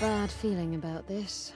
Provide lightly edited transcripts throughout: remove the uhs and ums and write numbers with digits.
bad feeling about this.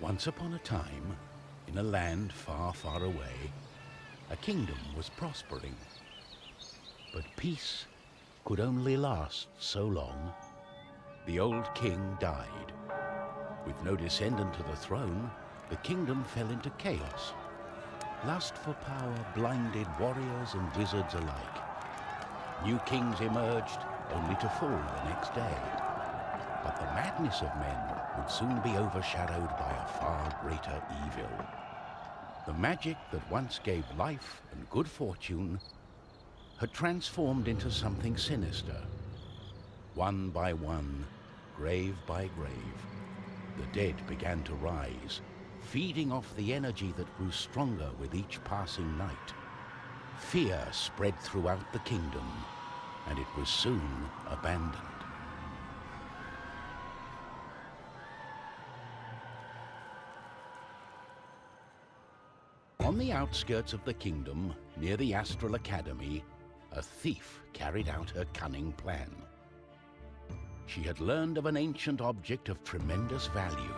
Once upon a time, in a land far, far away, a kingdom was prospering. But peace could only last so long. The old king died. With no descendant to the throne, the kingdom fell into chaos. Lust for power blinded warriors and wizards alike. New kings emerged, only to fall the next day. But the madness of men would soon be overshadowed by a far greater evil. The magic that once gave life and good fortune had transformed into something sinister. One by one, grave by grave, the dead began to rise, feeding off the energy that grew stronger with each passing night. Fear spread throughout the kingdom, and it was soon abandoned. On the outskirts of the kingdom, near the Astral Academy, a thief carried out her cunning plan. She had learned of an ancient object of tremendous value.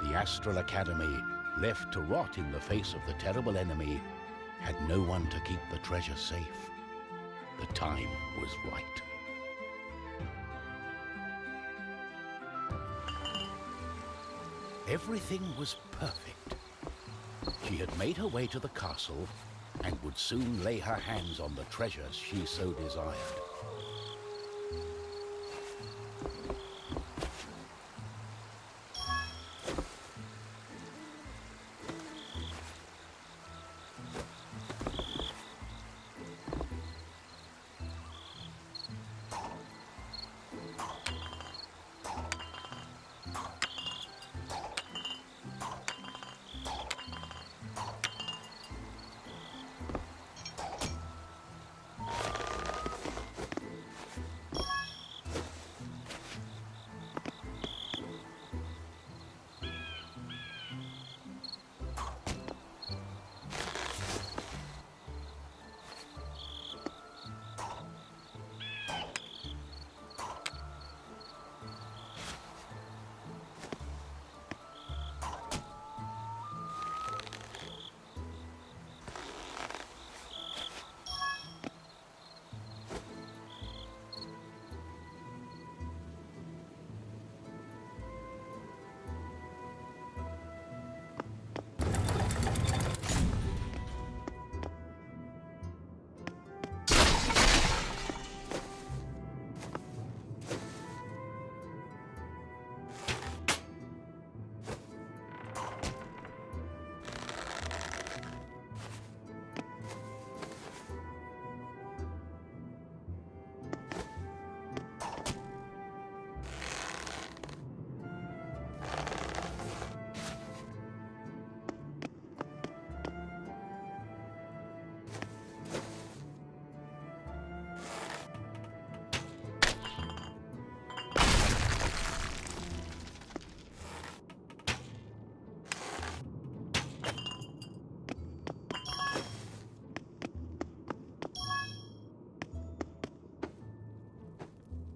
The Astral Academy, left to rot in the face of the terrible enemy, had no one to keep the treasure safe. The time was right. Everything was perfect. She had made her way to the castle and would soon lay her hands on the treasures she so desired.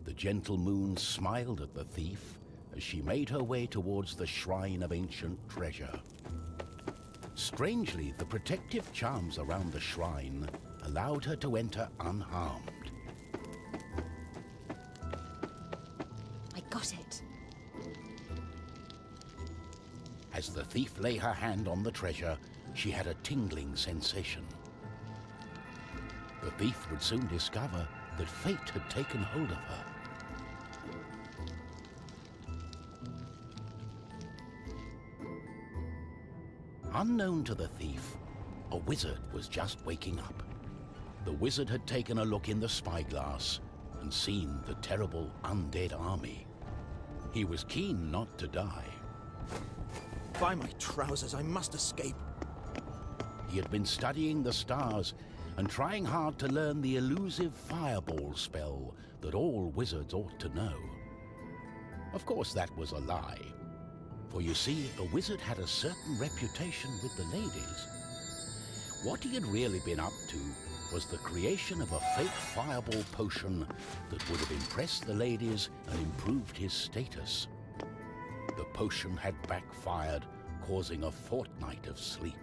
The gentle moon smiled at the thief as she made her way towards the shrine of ancient treasure. Strangely, the protective charms around the shrine allowed her to enter unharmed. I got it. As the thief lay her hand on the treasure, she had a tingling sensation. The thief would soon discover that fate had taken hold of her. Unknown to the thief, a wizard was just waking up. The wizard had taken a look in the spyglass and seen the terrible undead army. He was keen not to die. By my trousers, I must escape. He had been studying the stars and trying hard to learn the elusive fireball spell that all wizards ought to know. Of course, that was a lie. For you see, a wizard had a certain reputation with the ladies. What he had really been up to was the creation of a fake fireball potion that would have impressed the ladies and improved his status. The potion had backfired, causing a fortnight of sleep.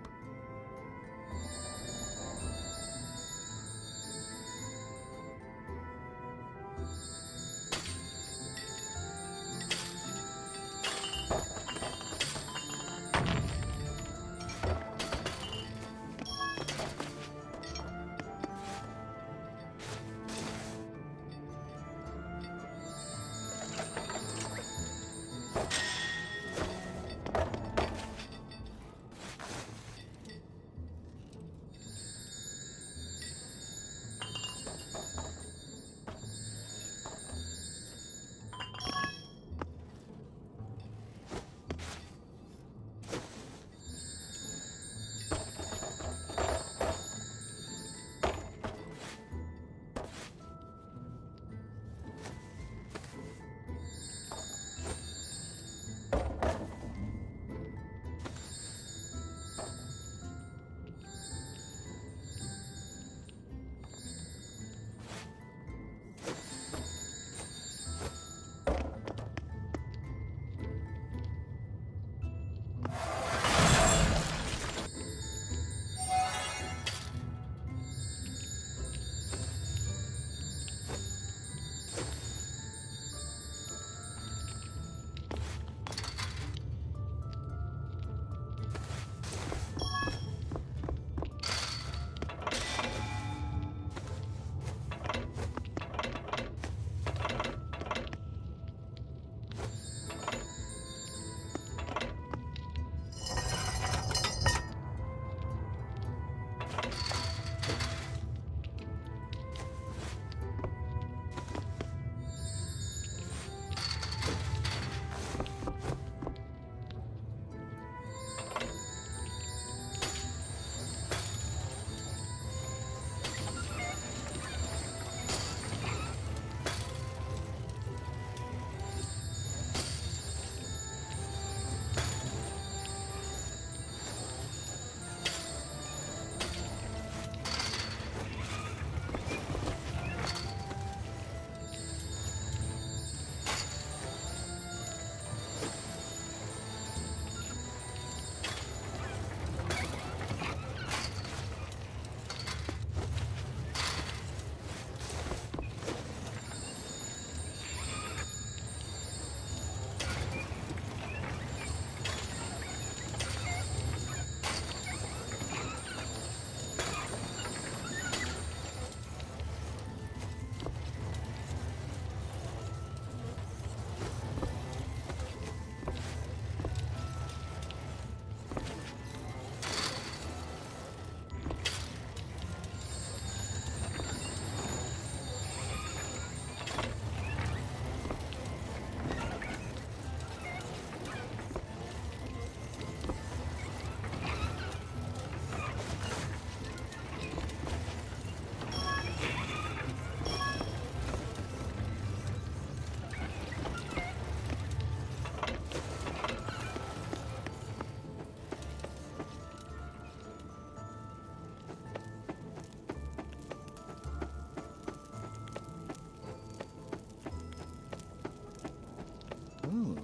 Oh.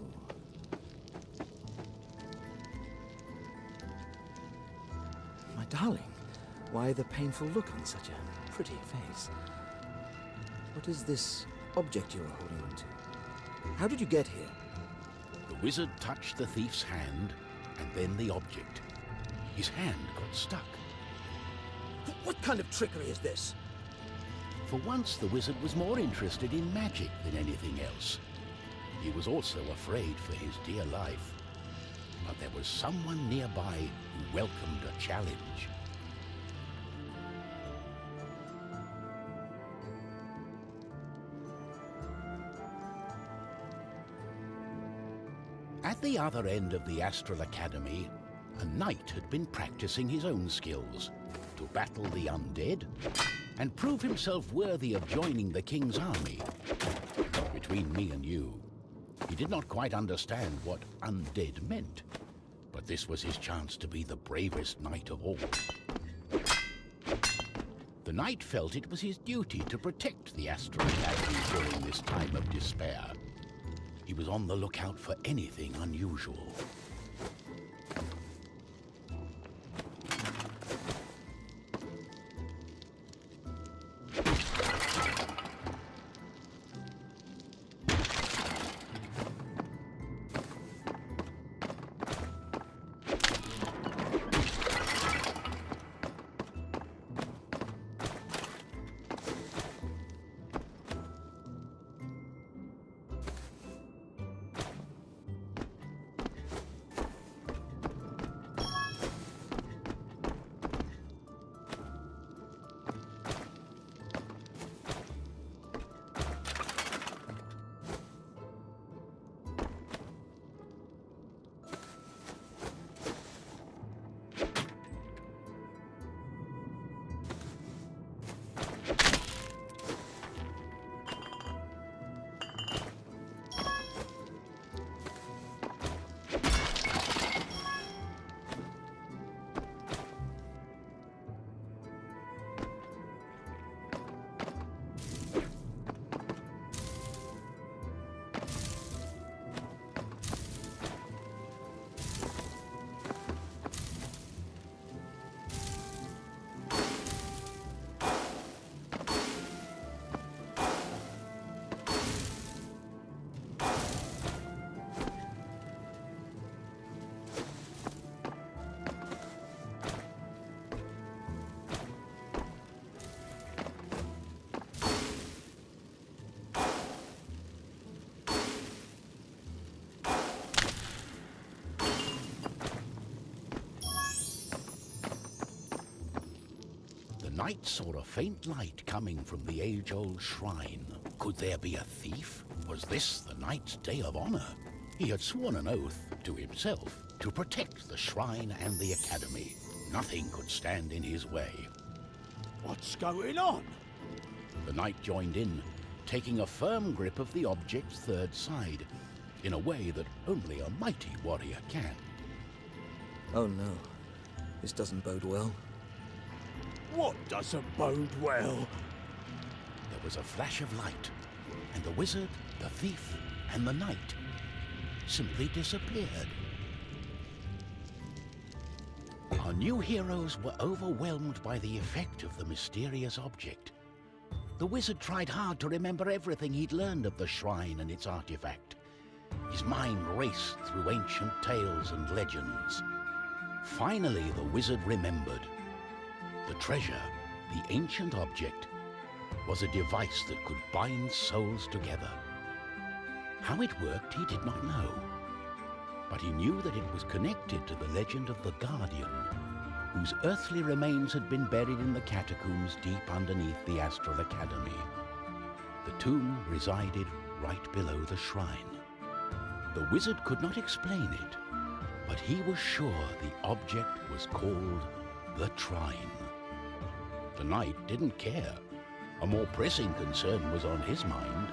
My darling, why the painful look on such a pretty face? What is this object you are holding on to? How did you get here? The wizard touched the thief's hand, and then the object. His hand got stuck. What kind of trickery is this? For once, the wizard was more interested in magic than anything else. He was also afraid for his dear life. but there was someone nearby who welcomed a challenge. At the other end of the Astral Academy, a knight had been practicing his own skills to battle the undead and prove himself worthy of joining the king's army. Between me and you, he did not quite understand what undead meant, but this was his chance to be the bravest knight of all. The knight felt it was his duty to protect the Astral Academy during this time of despair. He was on the lookout for anything unusual. The knight saw a faint light coming from the age-old shrine. Could there be a thief? Was this the knight's day of honor? He had sworn an oath to himself to protect the shrine and the academy. Nothing could stand in his way. What's going on? The knight joined in, taking a firm grip of the object's third side, in a way that only a mighty warrior can. Oh no, this doesn't bode well. What doesn't bode well? There was a flash of light, and the wizard, the thief, and the knight simply disappeared. Our new heroes were overwhelmed by the effect of the mysterious object. The wizard tried hard to remember everything he'd learned of the shrine and its artifact. His mind raced through ancient tales and legends. Finally, the wizard remembered. The treasure, the ancient object, was a device that could bind souls together. How it worked, he did not know. But he knew that it was connected to the legend of the Guardian, whose earthly remains had been buried in the catacombs deep underneath the Astral Academy. The tomb resided right below the shrine. The wizard could not explain it, but he was sure the object was called the Trine. The knight didn't care. A more pressing concern was on his mind.